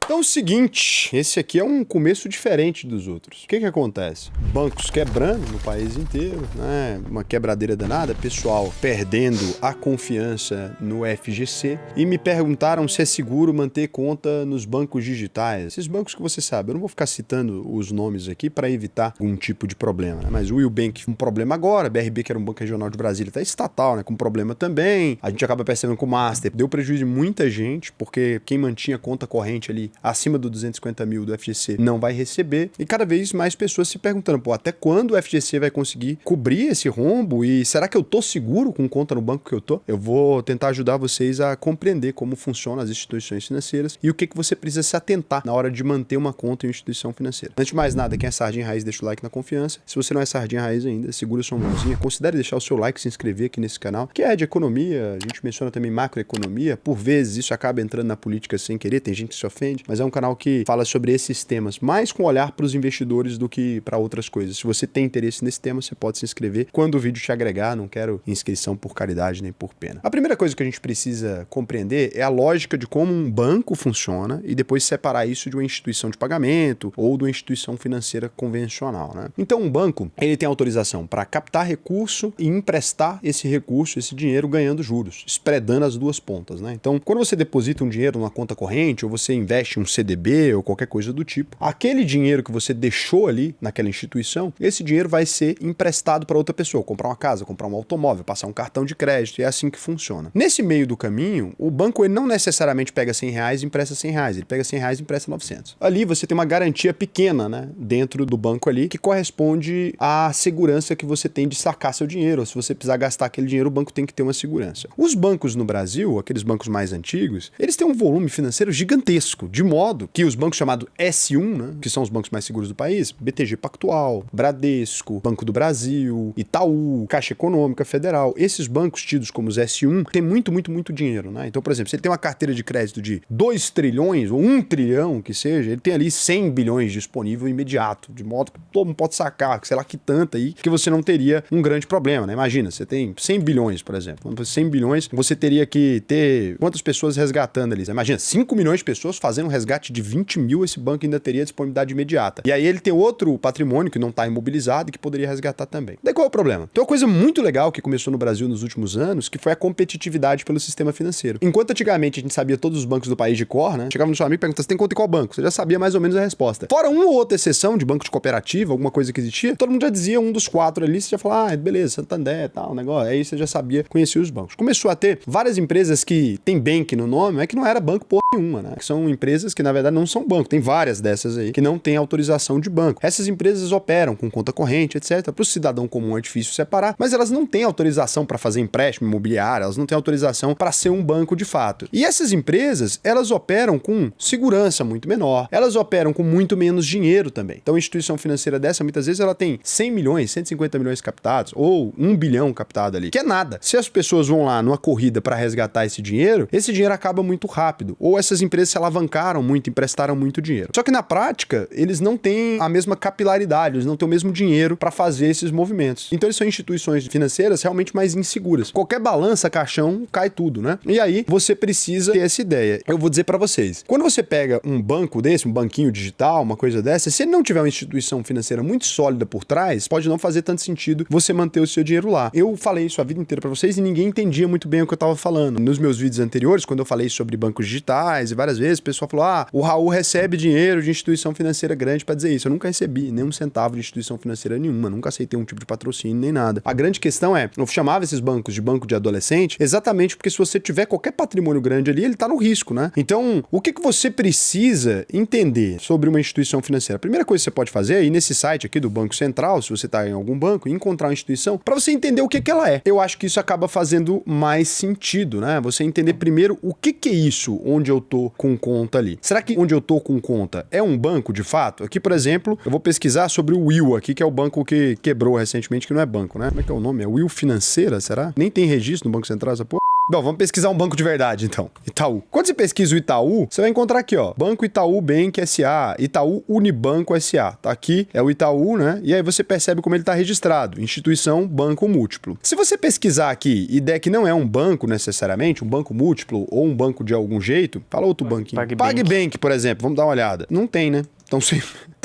Então é o seguinte, esse aqui é um começo diferente dos outros. O que que acontece? Bancos quebrando no país inteiro, né? Uma quebradeira danada, pessoal perdendo a confiança no FGC e me perguntaram se é seguro manter conta nos bancos digitais. Esses bancos que você sabe, eu não vou ficar citando os nomes aqui para evitar algum tipo de problema, né? Mas o Will Bank, um problema agora, BRB, que era um banco regional de Brasília, tá estatal, né? Com problema também. A gente acaba percebendo que o Master deu prejuízo de muita gente, porque quem mantinha conta corrente ali acima do 250 mil do FGC não vai receber. E cada vez mais pessoas se perguntando, pô, até quando o FGC vai conseguir cobrir esse rombo? E será que eu tô seguro com conta no banco que eu tô? Eu vou tentar ajudar vocês a compreender como funcionam as instituições financeiras e o que você precisa se atentar na hora de manter uma conta em uma instituição financeira. Antes de mais nada, quem é sardinha raiz, deixa o like na confiança. Se você não é sardinha raiz ainda, segura sua mãozinha. Considere deixar o seu like, se inscrever aqui nesse canal, que é de economia. A gente menciona também macroeconomia. Por vezes isso acaba entrando na política sem querer, tem gente que se ofende, mas é um canal que fala sobre esses temas, mais com olhar para os investidores do que para outras coisas. Se você tem interesse nesse tema, você pode se inscrever quando o vídeo te agregar. Não quero inscrição por caridade nem por pena. A primeira coisa que a gente precisa compreender é a lógica de como um banco funciona e depois separar isso de uma instituição de pagamento ou de uma instituição financeira convencional, né? Então, um banco, ele tem autorização para captar recurso e emprestar esse recurso, esse dinheiro, ganhando juros, spreadando as duas pontas, né? Então, quando você deposita um dinheiro numa conta corrente ou você investe em um CDB ou qualquer coisa do tipo, aquele dinheiro que você deixou ali naquela instituição, esse dinheiro vai ser emprestado para outra pessoa, comprar uma casa, comprar um automóvel, passar um cartão de crédito, e é assim que funciona. Nesse meio do caminho, o banco ele não necessariamente pega R$100 e empresta R$100, ele pega R$100 e empresta 900. Ali você tem uma garantia pequena, né, dentro do banco ali, que corresponde à segurança que você tem de sacar seu dinheiro, ou se você precisar gastar aquele dinheiro, o banco tem que ter uma segurança. Os bancos no Brasil, aqueles bancos mais antigos, eles têm um volume financeiro gigantesco, de modo que os bancos chamados S1, né, que são os bancos mais seguros do país, BTG Pactual, Bradesco, Banco do Brasil, Itaú, Caixa Econômica Federal, esses bancos tidos como os S1 têm muito dinheiro, né? Então, por exemplo, se ele tem uma carteira de crédito de 2 trilhões ou 1 trilhão que seja, ele tem ali 100 bilhões disponível imediato, de modo que todo mundo pode sacar, sei lá que tanta aí, que você não teria um grande problema, né? Imagina, você tem 100 bilhões, por exemplo. 100 bilhões, você teria que ter quantas pessoas resgatando ali? Você imagina, 5 milhões de pessoas fazendo um resgate de 20 mil, esse banco ainda teria disponibilidade imediata. E aí ele tem outro patrimônio que não está imobilizado e que poderia resgatar também. Daí qual é o problema? Tem uma coisa muito legal que começou no Brasil nos últimos anos, que foi a competitividade pelo sistema financeiro. Enquanto antigamente a gente sabia todos os bancos do país de cor, né? Chegava no seu amigo e perguntava, você tem conta em qual banco? Você já sabia mais ou menos a resposta. Fora uma ou outra exceção de banco de cooperativa, alguma coisa que existia, todo mundo já dizia um dos 4 ali, você já falava, ah, beleza, Santander, tal, negócio. Aí você já sabia, conhecia os bancos. Começou a ter várias empresas que tem bank no nome, mas que não era banco porra nenhuma, né? Que são empresas que na verdade não são banco. Tem várias dessas aí que não têm autorização de banco. Essas empresas operam com conta corrente, etc. Para o cidadão comum é difícil separar, mas elas não têm autorização para fazer empréstimo imobiliário, elas não têm autorização para ser um banco de fato. E essas empresas, elas operam com segurança muito menor, elas operam com muito menos dinheiro também. Então, a instituição financeira dessa, muitas vezes, ela tem 100 milhões, 150 milhões captados, ou 1 bilhão captado ali, que é nada. Se as pessoas vão lá numa corrida para resgatar esse dinheiro acaba muito rápido. Ou essas empresas se alavancaram muito, emprestaram muito dinheiro. Só que na prática, eles não têm a mesma capilaridade, eles não têm o mesmo dinheiro para fazer esses movimentos. Então, eles são instituições financeiras realmente mais inseguras. Qualquer balança, caixão, cai tudo, né? E aí, você precisa ter essa ideia. Eu vou dizer para vocês, quando você pega um banco desse, um banquinho digital, uma coisa dessa, se ele não tiver uma instituição financeira muito sólida por trás, pode não fazer tanto sentido você manter o seu dinheiro lá. Eu falei isso a vida inteira para vocês e ninguém entendia muito bem o que eu tava falando. Nos meus vídeos anteriores, quando eu falei sobre bancos digitais e várias vezes, o pessoal falou, ah, o Raul recebe dinheiro de instituição financeira grande para dizer isso. Eu nunca recebi nem um centavo de instituição financeira nenhuma, nunca aceitei um tipo de patrocínio nem nada. A grande questão é, eu chamava esses bancos de banco de adolescente exatamente porque se você tiver qualquer patrimônio grande ali, ele tá no risco, né? Então, o que você precisa entender sobre uma instituição financeira? A primeira coisa que você pode fazer é ir nesse site aqui do Banco Central, se você tá em algum banco, e encontrar uma instituição para você entender o que ela é. Eu acho que isso acaba fazendo mais sentido, né? Você entender primeiro o que é isso onde eu tô com conta ali. Será que onde eu tô com conta é um banco de fato? Aqui, por exemplo, eu vou pesquisar sobre o Will aqui, que é o banco que quebrou recentemente, que não é banco, né? Como é que é o nome? É Will Financeira, será? Nem tem registro no Banco Central essa porra. Bom, vamos pesquisar um banco de verdade, então. Itaú. Quando você pesquisa o Itaú, você vai encontrar aqui, ó. Banco Itaú Bank S.A., Itaú Unibanco S.A. Tá aqui, é o Itaú, né? E aí você percebe como ele tá registrado. Instituição Banco Múltiplo. Se você pesquisar aqui e der que não é um banco necessariamente, um banco múltiplo ou um banco de algum jeito, fala outro banquinho. PagBank, por exemplo. Vamos dar uma olhada. Não tem, né? Então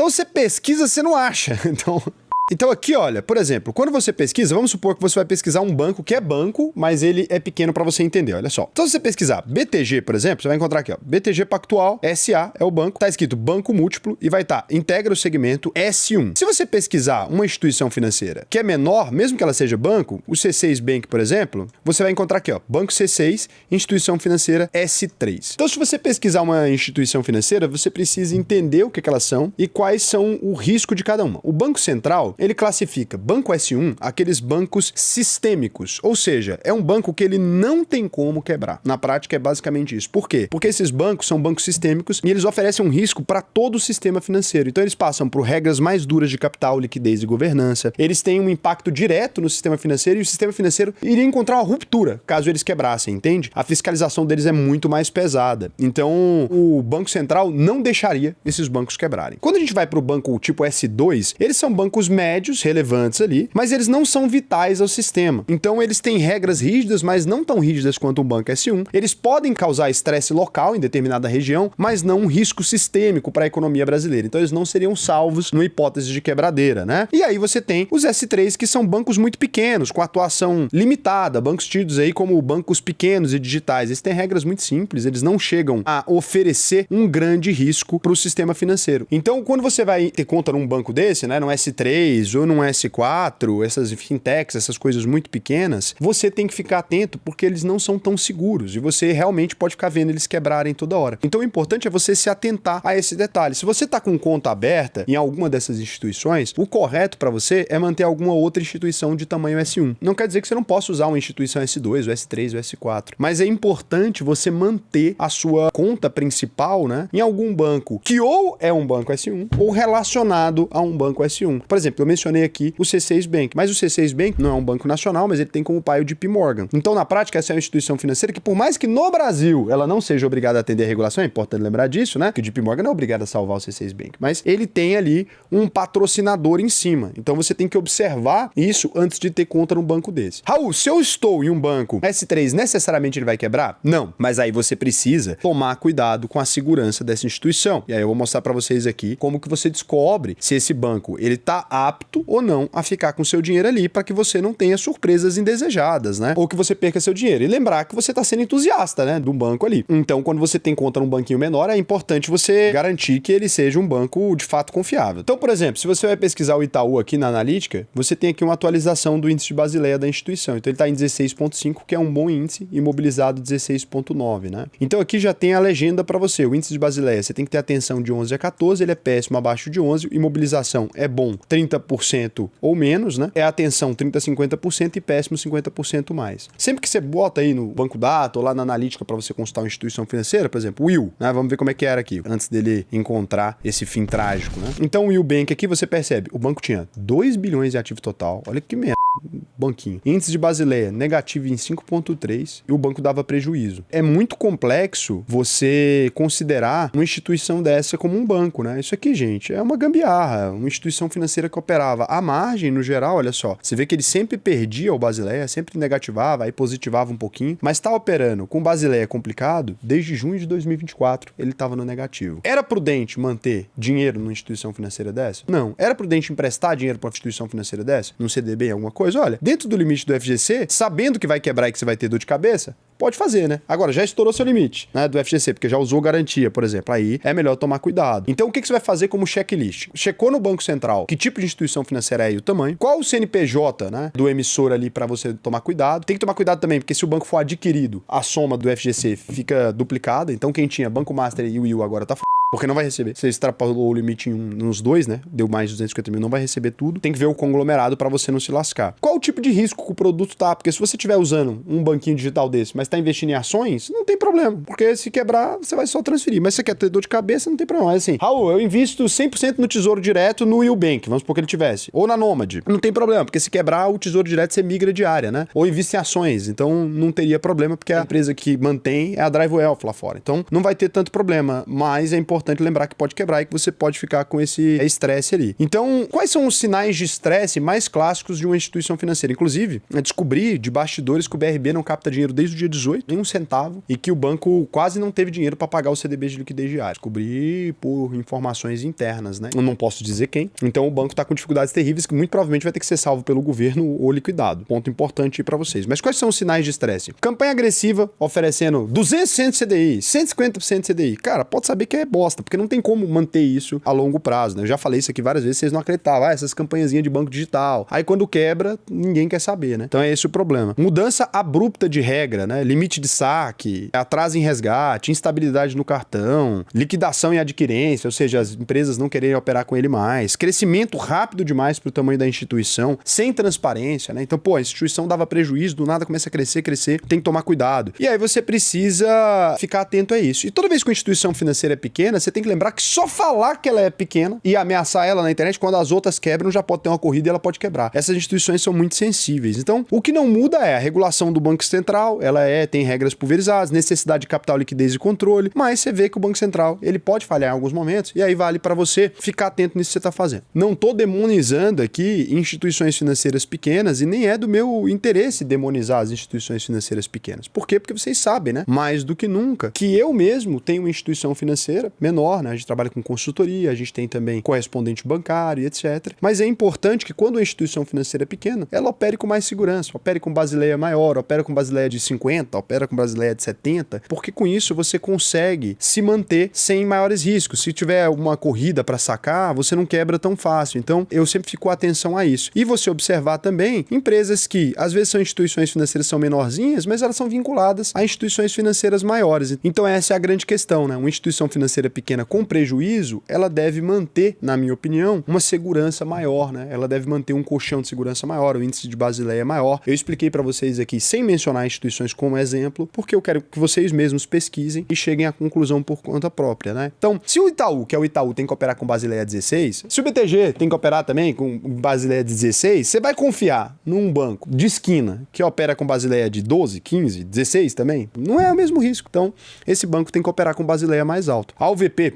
você pesquisa, você não acha. Então aqui, olha, por exemplo, quando você pesquisa, vamos supor que você vai pesquisar um banco que é banco, mas ele é pequeno para você entender, olha só. Então se você pesquisar BTG, por exemplo, você vai encontrar aqui, ó, BTG Pactual SA é o banco, tá escrito banco múltiplo e vai estar integra o segmento S1. Se você pesquisar uma instituição financeira que é menor, mesmo que ela seja banco, o C6 Bank, por exemplo, você vai encontrar aqui, ó, banco C6, instituição financeira S3. Então se você pesquisar uma instituição financeira, você precisa entender o que elas são e quais são o risco de cada uma. O Banco Central, ele classifica banco S1 aqueles bancos sistêmicos, ou seja, é um banco que ele não tem como quebrar. Na prática é basicamente isso. Por quê? Porque esses bancos são bancos sistêmicos e eles oferecem um risco para todo o sistema financeiro. Então eles passam por regras mais duras de capital, liquidez e governança. Eles têm um impacto direto no sistema financeiro e o sistema financeiro iria encontrar uma ruptura caso eles quebrassem, entende? A fiscalização deles é muito mais pesada. Então o Banco Central não deixaria esses bancos quebrarem. Quando a gente vai para o banco tipo S2, eles são bancos médios, relevantes ali, mas eles não são vitais ao sistema. Então eles têm regras rígidas, mas não tão rígidas quanto um banco S1. Eles podem causar estresse local em determinada região, mas não um risco sistêmico para a economia brasileira. Então eles não seriam salvos numa hipótese de quebradeira, né? E aí você tem os S3, que são bancos muito pequenos, com atuação limitada, bancos tidos aí como bancos pequenos e digitais. Eles têm regras muito simples, eles não chegam a oferecer um grande risco para o sistema financeiro. Então quando você vai ter conta num banco desse, né, num S3 ou num S4, essas fintechs, essas coisas muito pequenas, você tem que ficar atento porque eles não são tão seguros e você realmente pode ficar vendo eles quebrarem toda hora. Então o importante é você se atentar a esse detalhe. Se você está com conta aberta em alguma dessas instituições, o correto para você é manter alguma outra instituição de tamanho S1. Não quer dizer que você não possa usar uma instituição S2, o S3, o S4, mas é importante você manter a sua conta principal, né, em algum banco que ou é um banco S1 ou relacionado a um banco S1. Por exemplo, eu mencionei aqui o C6 Bank, mas o C6 Bank não é um banco nacional, mas ele tem como pai o JP Morgan. Então, na prática, essa é uma instituição financeira que, por mais que no Brasil ela não seja obrigada a atender a regulação, é importante lembrar disso, né? Que o JP Morgan não é obrigado a salvar o C6 Bank, mas ele tem ali um patrocinador em cima. Então, você tem que observar isso antes de ter conta num banco desse. Raul, se eu estou em um banco S3, necessariamente ele vai quebrar? Não, mas aí você precisa tomar cuidado com a segurança dessa instituição. E aí eu vou mostrar para vocês aqui como que você descobre se esse banco ele tá apto ou não a ficar com seu dinheiro ali para que você não tenha surpresas indesejadas, né? Ou que você perca seu dinheiro. E lembrar que você está sendo entusiasta, né? De um banco ali. Então, quando você tem conta num banquinho menor, é importante você garantir que ele seja um banco de fato confiável. Então, por exemplo, se você vai pesquisar o Itaú aqui na analítica, você tem aqui uma atualização do índice de Basileia da instituição. Então, ele está em 16,5, que é um bom índice, imobilizado 16,9, né? Então, aqui já tem a legenda para você. O índice de Basileia, você tem que ter atenção de 11 a 14, ele é péssimo abaixo de 11, imobilização é bom 30% ou menos, né? É atenção 30% a 50% e péssimo 50% mais. Sempre que você bota aí no banco data ou lá na analítica para você consultar uma instituição financeira, por exemplo, o Will, né? Vamos ver como é que era aqui, antes dele encontrar esse fim trágico, né? Então o Will Bank aqui você percebe, o banco tinha 2 bilhões de ativo total, olha que merda. Banquinho. Índice de Basileia negativo em 5,3 e o banco dava prejuízo. É muito complexo você considerar uma instituição dessa como um banco, né? Isso aqui, gente, é uma gambiarra. Uma instituição financeira que operava à margem, no geral, olha só. Você vê que ele sempre perdia o Basileia, sempre negativava, aí positivava um pouquinho, mas está operando com Basileia complicado desde junho de 2024. Ele estava no negativo. Era prudente manter dinheiro numa instituição financeira dessa? Não. Era prudente emprestar dinheiro para uma instituição financeira dessa? Num CDB, alguma coisa? Olha, dentro do limite do FGC, sabendo que vai quebrar e que você vai ter dor de cabeça, pode fazer, né? Agora, já estourou seu limite, né, do FGC, porque já usou garantia, por exemplo. Aí é melhor tomar cuidado. Então, o que você vai fazer como checklist? Checou no Banco Central que tipo de instituição financeira é e o tamanho. Qual o CNPJ, né, do emissor ali para você tomar cuidado. Tem que tomar cuidado também, porque se o banco for adquirido, a soma do FGC fica duplicada. Então, quem tinha Banco Master e o Will agora tá Porque não vai receber. Você extrapolou o limite nos dois, né? Deu mais de 250 mil, não vai receber tudo. Tem que ver o conglomerado para você não se lascar. Qual o tipo de risco que o produto tá? Porque se você estiver usando um banquinho digital desse, mas tá investindo em ações, não tem problema. Porque se quebrar, você vai só transferir. Mas se você quer ter dor de cabeça, não tem problema. Mas assim, Raul, eu invisto 100% no Tesouro Direto no Eubank, vamos supor que ele tivesse. Ou na Nomad. Não tem problema, porque se quebrar, o Tesouro Direto você migra de área, né? Ou investe em ações. Então não teria problema, porque a empresa que mantém é a Drive Wealth lá fora. Então não vai ter tanto problema. Mas é importante lembrar que pode quebrar e que você pode ficar com esse estresse ali. Então, quais são os sinais de estresse mais clássicos de uma instituição financeira? Inclusive, eu descobri de bastidores que o BRB não capta dinheiro desde o dia 18, nem um centavo, e que o banco quase não teve dinheiro para pagar o CDB de liquidez diária. Descobri por informações internas, né? Eu não posso dizer quem. Então, o banco está com dificuldades terríveis que muito provavelmente vai ter que ser salvo pelo governo ou liquidado. Ponto importante para vocês. Mas quais são os sinais de estresse? Campanha agressiva, oferecendo 200% de CDI, 150% de CDI. Cara, pode saber que é bosta, porque não tem como manter isso a longo prazo, né? Eu já falei isso aqui várias vezes, vocês não acreditavam. Essas campanhazinhas de banco digital. Aí quando quebra, ninguém quer saber, né? Então é esse o problema. Mudança abrupta de regra, né? Limite de saque, atraso em resgate, instabilidade no cartão, liquidação em adquirência, ou seja, as empresas não quererem operar com ele mais, crescimento rápido demais pro tamanho da instituição, sem transparência, né? Então, pô, a instituição dava prejuízo, do nada começa a crescer, tem que tomar cuidado. E aí você precisa ficar atento a isso. E toda vez que uma instituição financeira é pequena, você tem que lembrar que só falar que ela é pequena e ameaçar ela na internet, quando as outras quebram, já pode ter uma corrida e ela pode quebrar. Essas instituições são muito sensíveis. Então, o que não muda é a regulação do Banco Central, tem regras pulverizadas, necessidade de capital, liquidez e controle, mas você vê que o Banco Central, ele pode falhar em alguns momentos, e aí vale para você ficar atento nisso que você está fazendo. Não tô demonizando aqui instituições financeiras pequenas, e nem é do meu interesse demonizar as instituições financeiras pequenas. Por quê? Porque vocês sabem, né? Mais do que nunca, que eu mesmo tenho uma instituição financeira menor, né? A gente trabalha com consultoria, a gente tem também correspondente bancário, etc. Mas é importante que quando a instituição financeira é pequena, ela opere com mais segurança, opere com Basileia maior, opera com Basileia de 50, opera com Basileia de 70, porque com isso você consegue se manter sem maiores riscos. Se tiver uma corrida para sacar, você não quebra tão fácil. Então, eu sempre fico atenção a isso. E você observar também empresas que, às vezes, são instituições financeiras são menorzinhas, mas elas são vinculadas a instituições financeiras maiores. Então, essa é a grande questão, né? Uma instituição financeira pequena com prejuízo, ela deve manter, na minha opinião, uma segurança maior, né? Ela deve manter um colchão de segurança maior, o índice de Basileia maior. Eu expliquei para vocês aqui, sem mencionar instituições como exemplo, porque eu quero que vocês mesmos pesquisem e cheguem à conclusão por conta própria, né? Então, se o Itaú, que é o Itaú, tem que operar com Basileia 16, se o BTG tem que operar também com Basileia 16, você vai confiar num banco de esquina que opera com Basileia de 12, 15, 16 também? Não é o mesmo risco. Então, esse banco tem que operar com Basileia mais alto. A UVP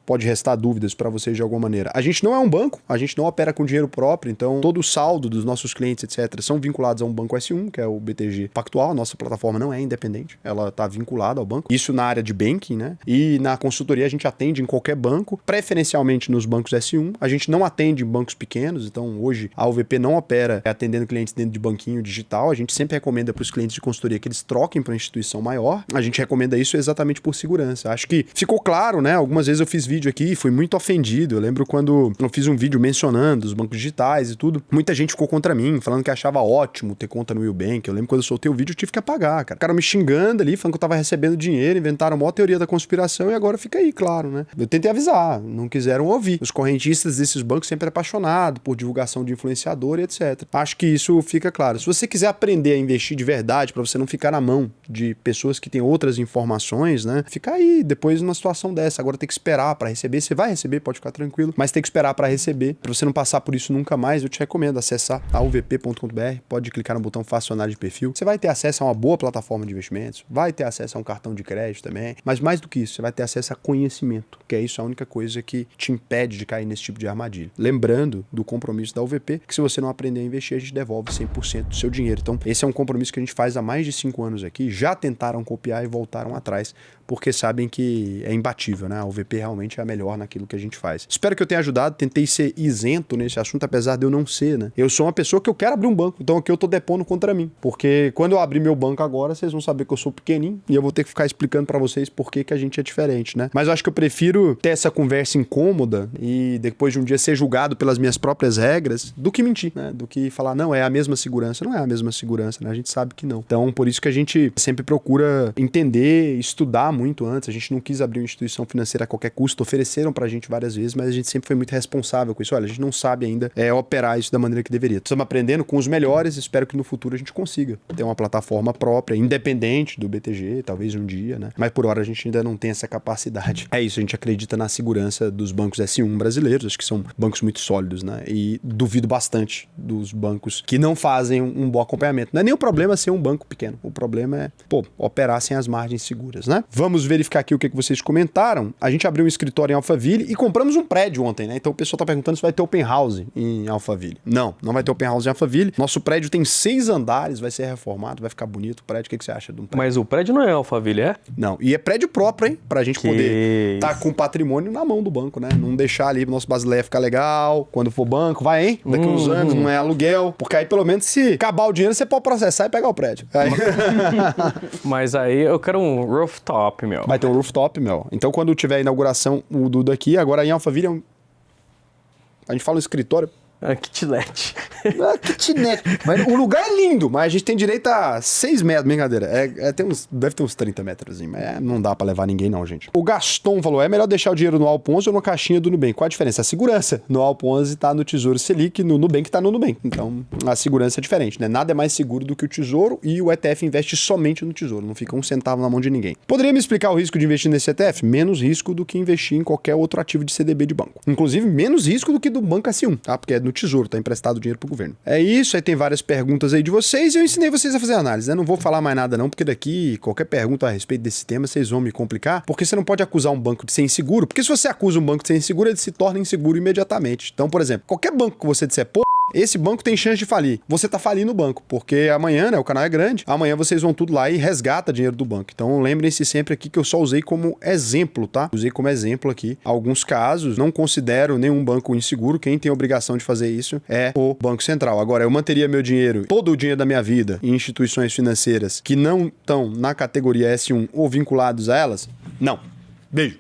pode restar dúvidas para vocês de alguma maneira. A gente não é um banco, a gente não opera com dinheiro próprio, então todo o saldo dos nossos clientes, etc., são vinculados a um banco S1, que é o BTG Pactual. A nossa plataforma não é independente, ela está vinculada ao banco. Isso na área de banking, né? E na consultoria a gente atende em qualquer banco, preferencialmente nos bancos S1. A gente não atende em bancos pequenos, então hoje a UVP não opera atendendo clientes dentro de banquinho digital. A gente sempre recomenda para os clientes de consultoria que eles troquem para uma instituição maior. A gente recomenda isso exatamente por segurança. Acho que ficou claro, né? Algumas vezes eu fiz vídeo aqui, fui muito ofendido. Eu lembro quando eu fiz um vídeo mencionando os bancos digitais e tudo, muita gente ficou contra mim, falando que achava ótimo ter conta no Eubank. Eu lembro quando eu soltei o vídeo, eu tive que apagar, cara. O cara me xingando ali, falando que eu tava recebendo dinheiro, inventaram a maior teoria da conspiração e agora fica aí, claro, né? Eu tentei avisar, não quiseram ouvir. Os correntistas desses bancos sempre apaixonados por divulgação de influenciador e etc. Acho que isso fica claro. Se você quiser aprender a investir de verdade, para você não ficar na mão de pessoas que têm outras informações, né? Fica aí, depois numa situação dessa. Agora tem que esperar para receber. Você vai receber, pode ficar tranquilo, mas tem que esperar para receber. Para você não passar por isso nunca mais, eu te recomendo acessar a uvp.com.br, pode clicar no botão Faça análise de perfil. Você vai ter acesso a uma boa plataforma de investimentos, vai ter acesso a um cartão de crédito também, mas mais do que isso, você vai ter acesso a conhecimento, que é isso a única coisa que te impede de cair nesse tipo de armadilha. Lembrando do compromisso da UVP, que se você não aprender a investir, a gente devolve 100% do seu dinheiro. Então, esse é um compromisso que a gente faz há mais de 5 anos aqui, já tentaram copiar e voltaram atrás, porque sabem que é imbatível, né? A UVP realmente é a melhor naquilo que a gente faz. Espero que eu tenha ajudado, tentei ser isento nesse assunto, apesar de eu não ser, né? Eu sou uma pessoa que eu quero abrir um banco, então aqui eu tô depondo contra mim, porque quando eu abrir meu banco agora, vocês vão saber que eu sou pequenininho e eu vou ter que ficar explicando pra vocês por que a gente é diferente, né? Mas eu acho que eu prefiro ter essa conversa incômoda e depois de um dia ser julgado pelas minhas próprias regras, do que mentir, né? Do que falar, não, é a mesma segurança. Não é a mesma segurança, né? A gente sabe que não. Então, por isso que a gente sempre procura entender, estudar muito antes. A gente não quis abrir uma instituição financeira a qualquer custo, ofereceram pra gente várias vezes, mas a gente sempre foi muito responsável com isso. Olha, a gente não sabe ainda operar isso da maneira que deveria. Estamos aprendendo com os melhores, espero que no futuro a gente consiga ter uma plataforma própria, independente do BTG, talvez um dia, né? Mas por hora a gente ainda não tem essa capacidade. É isso, a gente acredita na segurança dos bancos S1 brasileiros, acho que são bancos muito sólidos, né? E duvido bastante dos bancos que não fazem um bom acompanhamento. Não é nem o problema ser um banco pequeno, o problema é, operar sem as margens seguras, né? Vamos verificar aqui o que vocês comentaram. A gente abriu um escritório em Alphaville e compramos um prédio ontem, né? Então o pessoal tá perguntando se vai ter open house em Alphaville. Não vai ter open house em Alphaville. Nosso prédio tem 6 andares, vai ser reformado, vai ficar bonito o prédio. O que você acha de um prédio? Mas o prédio não é Alphaville, é? Não, e é prédio próprio, hein? Pra gente poder estar com o patrimônio na mão do banco, né? Não deixar ali o nosso Basileia ficar legal. Quando for banco, vai, hein? Daqui uns anos, não é aluguel. Porque aí, pelo menos, se acabar o dinheiro, você pode processar e pegar o prédio. Aí... Mas aí eu quero um rooftop, meu. Vai ter um rooftop, meu. Então, quando tiver a inauguração, o Duda aqui, agora em Alphaville, a gente fala um escritório. Kitnet. Kitnet. Mas o lugar é lindo, mas a gente tem direito a 6 metros, brincadeira. Deve ter uns 30 metros, mas não dá pra levar ninguém não, gente. O Gaston falou, é melhor deixar o dinheiro no Alpo 11 ou na caixinha do Nubank? Qual a diferença? A segurança. No Alpo 11 tá no Tesouro Selic, no Nubank tá no Nubank. Então, a segurança é diferente, né? Nada é mais seguro do que o Tesouro e o ETF investe somente no Tesouro, não fica um centavo na mão de ninguém. Poderia me explicar o risco de investir nesse ETF? Menos risco do que investir em qualquer outro ativo de CDB de banco. Inclusive, menos risco do que do Banco S1, tá? Porque é no Tesouro, tá emprestado dinheiro pro governo. É isso, aí tem várias perguntas aí de vocês e eu ensinei vocês a fazer análise, né? Não vou falar mais nada não, porque daqui qualquer pergunta a respeito desse tema vocês vão me complicar, porque você não pode acusar um banco de ser inseguro, porque se você acusa um banco de ser inseguro, ele se torna inseguro imediatamente. Então, por exemplo, qualquer banco que você disser, esse banco tem chance de falir. Você tá falindo o banco, porque amanhã, né, o canal é grande, amanhã vocês vão tudo lá e resgata dinheiro do banco. Então lembrem-se sempre aqui que eu só usei como exemplo, tá? Usei como exemplo aqui alguns casos, não considero nenhum banco inseguro, quem tem a obrigação de fazer isso é o Banco Central. Agora, eu manteria meu dinheiro, todo o dinheiro da minha vida, em instituições financeiras que não estão na categoria S1 ou vinculados a elas? Não. Beijo.